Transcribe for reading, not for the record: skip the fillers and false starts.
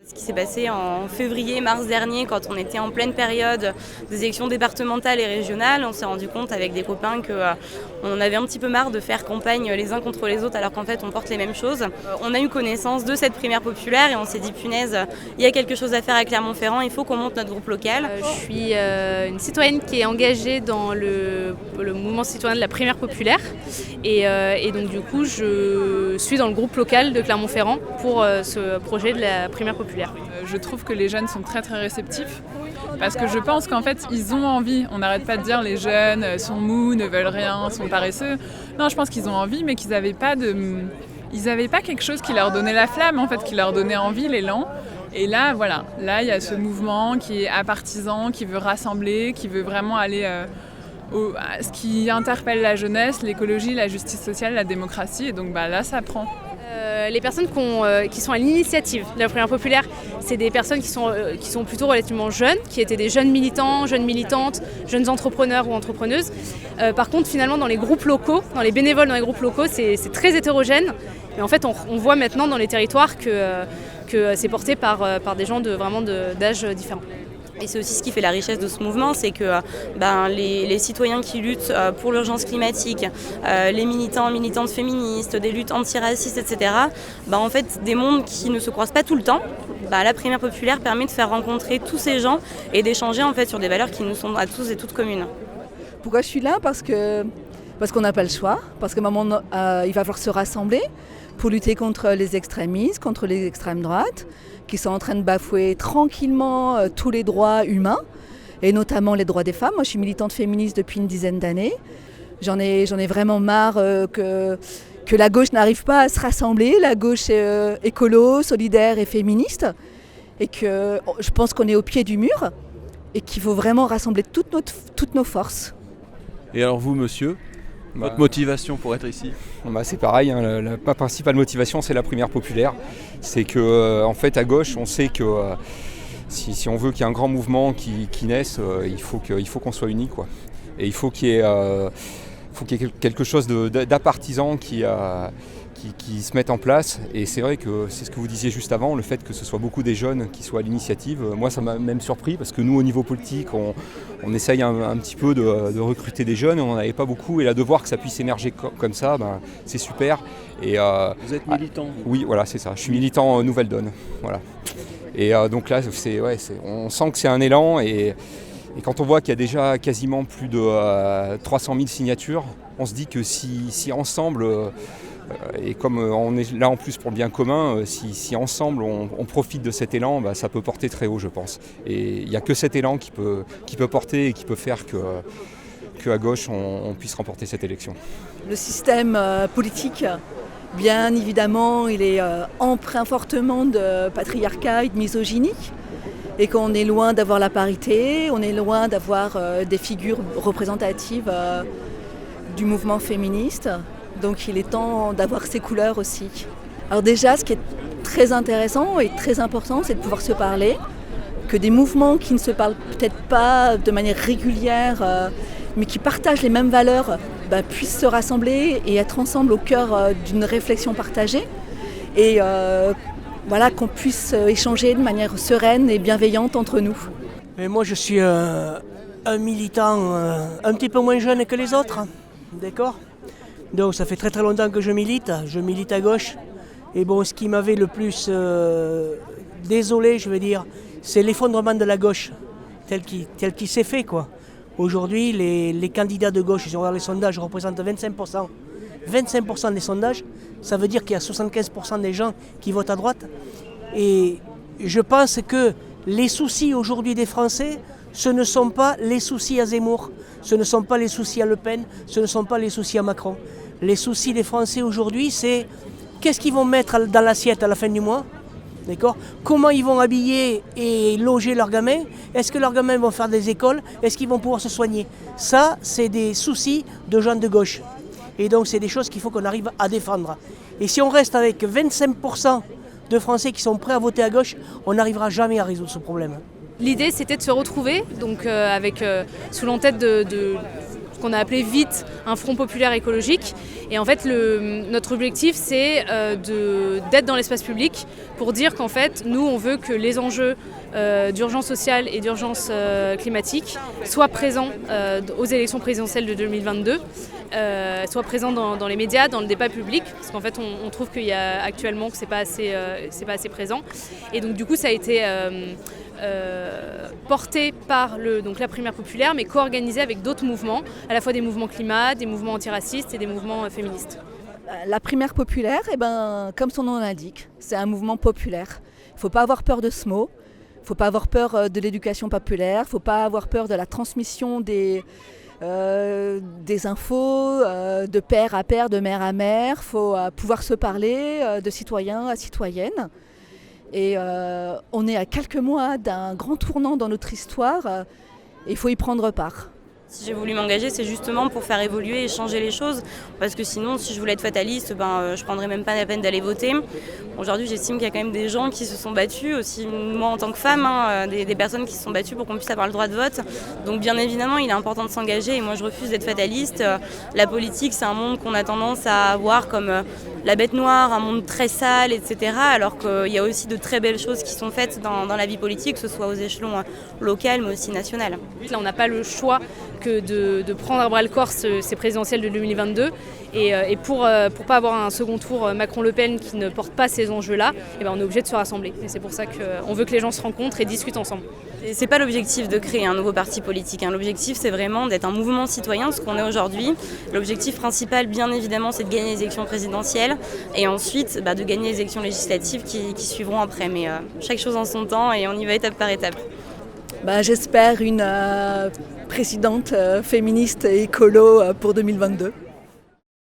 Ce qui s'est passé en février-mars dernier, quand on était en pleine période des élections départementales et régionales, on s'est rendu compte avec des copains qu'on avait un petit peu marre de faire campagne les uns contre les autres alors qu'en fait on porte les mêmes choses. On a eu connaissance de cette primaire populaire et on s'est dit punaise, il y a quelque chose à faire à Clermont-Ferrand, il faut qu'on monte notre groupe local. Je suis une citoyenne qui est engagée dans le mouvement citoyen de la primaire populaire et donc du coup je suis dans le groupe local de Clermont-Ferrand pour ce projet de la primaire populaire. Je trouve que les jeunes sont très très réceptifs parce que je pense qu'en fait ils ont envie. On n'arrête pas de dire les jeunes sont mous, ne veulent rien, sont paresseux. Non, je pense qu'ils ont envie mais qu'ils n'avaient pas quelque chose qui leur donnait la flamme en fait, qui leur donnait envie, l'élan. Et là voilà, là il y a ce mouvement qui est apartisan, qui veut rassembler, qui veut vraiment aller à ce qui interpelle la jeunesse, l'écologie, la justice sociale, la démocratie. Et donc là ça prend. Les personnes qui sont à l'initiative de la primaire populaire, c'est des personnes qui sont plutôt relativement jeunes, qui étaient des jeunes militants, jeunes militantes, jeunes entrepreneurs ou entrepreneuses. Par contre, finalement, dans les groupes locaux, dans les bénévoles dans les groupes locaux, c'est très hétérogène. Et en fait, on voit maintenant dans les territoires que c'est porté par des gens vraiment d'âges différents. Et c'est aussi ce qui fait la richesse de ce mouvement, c'est que les citoyens qui luttent pour l'urgence climatique, les militants, militantes féministes, des luttes antiracistes, etc., en fait, des mondes qui ne se croisent pas tout le temps, la primaire populaire permet de faire rencontrer tous ces gens et d'échanger en fait sur des valeurs qui nous sont à tous et toutes communes. Pourquoi je suis là ? Parce qu'on n'a pas le choix, parce qu'à un moment, il va falloir se rassembler pour lutter contre les extrémistes, contre les extrêmes droites, qui sont en train de bafouer tranquillement tous les droits humains, et notamment les droits des femmes. Moi, je suis militante féministe depuis une dizaine d'années. J'en ai vraiment marre que la gauche n'arrive pas à se rassembler, la gauche écolo, solidaire et féministe, et que je pense qu'on est au pied du mur, et qu'il faut vraiment rassembler toutes nos forces. Et alors vous, monsieur ? Votre motivation pour être ici ? C'est pareil, ma principale motivation c'est la primaire populaire. C'est que en fait à gauche on sait que si on veut qu'il y ait un grand mouvement qui naisse, il faut qu'on soit unis quoi. Et il faut qu'il y ait quelque chose d'apartisan qui se mette en place. Et c'est vrai que c'est ce que vous disiez juste avant, le fait que ce soit beaucoup des jeunes qui soient à l'initiative. Moi ça m'a même surpris parce que nous au niveau politique on essaye un petit peu de recruter des jeunes et on n'en avait pas beaucoup. Et là de voir que ça puisse émerger comme ça, c'est super. Et, vous êtes militant Oui voilà c'est ça, je suis militant Nouvelle Donne. Voilà. Et donc là on sent que c'est un élan et quand on voit qu'il y a déjà quasiment plus de 300 000 signatures, on se dit que si ensemble... Et comme on est là en plus pour le bien commun, si ensemble on profite de cet élan, ça peut porter très haut je pense. Et il n'y a que cet élan qui peut porter et qui peut faire qu'à gauche on puisse remporter cette élection. Le système politique, bien évidemment, il est empreint fortement de patriarcat et de misogynie. Et qu'on est loin d'avoir la parité, on est loin d'avoir des figures représentatives du mouvement féministe. Donc il est temps d'avoir ces couleurs aussi. Alors déjà, ce qui est très intéressant et très important, c'est de pouvoir se parler, que des mouvements qui ne se parlent peut-être pas de manière régulière, mais qui partagent les mêmes valeurs, puissent se rassembler et être ensemble au cœur d'une réflexion partagée. Et qu'on puisse échanger de manière sereine et bienveillante entre nous. Mais moi je suis un militant un petit peu moins jeune que les autres, d'accord ? Donc ça fait très très longtemps que je milite à gauche. Et bon, ce qui m'avait le plus désolé, je veux dire, c'est l'effondrement de la gauche, tel qu'il s'est fait quoi. Aujourd'hui, les candidats de gauche, si on regarde les sondages, représentent 25%. 25% des sondages, ça veut dire qu'il y a 75% des gens qui votent à droite. Et je pense que les soucis aujourd'hui des Français, ce ne sont pas les soucis à Zemmour, ce ne sont pas les soucis à Le Pen, ce ne sont pas les soucis à Macron. Les soucis des Français aujourd'hui, c'est qu'est-ce qu'ils vont mettre dans l'assiette à la fin du mois, d'accord ? Comment ils vont habiller et loger leurs gamins ? Est-ce que leurs gamins vont faire des écoles ? Est-ce qu'ils vont pouvoir se soigner ? Ça, c'est des soucis de gens de gauche. Et donc, c'est des choses qu'il faut qu'on arrive à défendre. Et si on reste avec 25% de Français qui sont prêts à voter à gauche, on n'arrivera jamais à résoudre ce problème. L'idée, c'était de se retrouver, donc avec sous l'entête de ce qu'on a appelé vite un front populaire écologique, Et en fait, notre objectif, c'est d'être dans l'espace public pour dire qu'en fait, nous, on veut que les enjeux d'urgence sociale et d'urgence climatique soient présents aux élections présidentielles de 2022, soient présents dans les médias, dans le débat public, parce qu'en fait, on trouve qu'il y a actuellement que c'est pas assez présent. Et donc, du coup, ça a été porté par la primaire populaire, mais co-organisé avec d'autres mouvements, à la fois des mouvements climat, des mouvements antiracistes et des mouvements féministes. La primaire populaire, comme son nom l'indique, c'est un mouvement populaire. Il ne faut pas avoir peur de ce mot, il ne faut pas avoir peur de l'éducation populaire, il ne faut pas avoir peur de la transmission des infos, de père à père, de mère à mère. Il faut pouvoir se parler de citoyen à citoyenne. Et on est à quelques mois d'un grand tournant dans notre histoire et il faut y prendre part. Si j'ai voulu m'engager, c'est justement pour faire évoluer et changer les choses. Parce que sinon, si je voulais être fataliste, je ne prendrais même pas la peine d'aller voter. Aujourd'hui, j'estime qu'il y a quand même des gens qui se sont battus, aussi moi en tant que femme, des personnes qui se sont battues pour qu'on puisse avoir le droit de vote. Donc bien évidemment, il est important de s'engager et moi je refuse d'être fataliste. La politique, c'est un monde qu'on a tendance à voir comme la bête noire, un monde très sale, etc. Alors qu'il y a aussi de très belles choses qui sont faites dans la vie politique, que ce soit aux échelons locaux mais aussi national. Là, on n'a pas le choix que de prendre à bras le corps ces présidentielles de 2022 et pour pas avoir un second tour Macron-Le Pen qui ne porte pas ces enjeux-là, on est obligé de se rassembler. Et c'est pour ça qu'on veut que les gens se rencontrent et discutent ensemble. Et c'est pas l'objectif de créer un nouveau parti politique. L'objectif, c'est vraiment d'être un mouvement citoyen, ce qu'on est aujourd'hui. L'objectif principal, bien évidemment, c'est de gagner les élections présidentielles et ensuite de gagner les élections législatives qui suivront après. Mais chaque chose en son temps et on y va étape par étape. J'espère une présidente féministe et écolo pour 2022.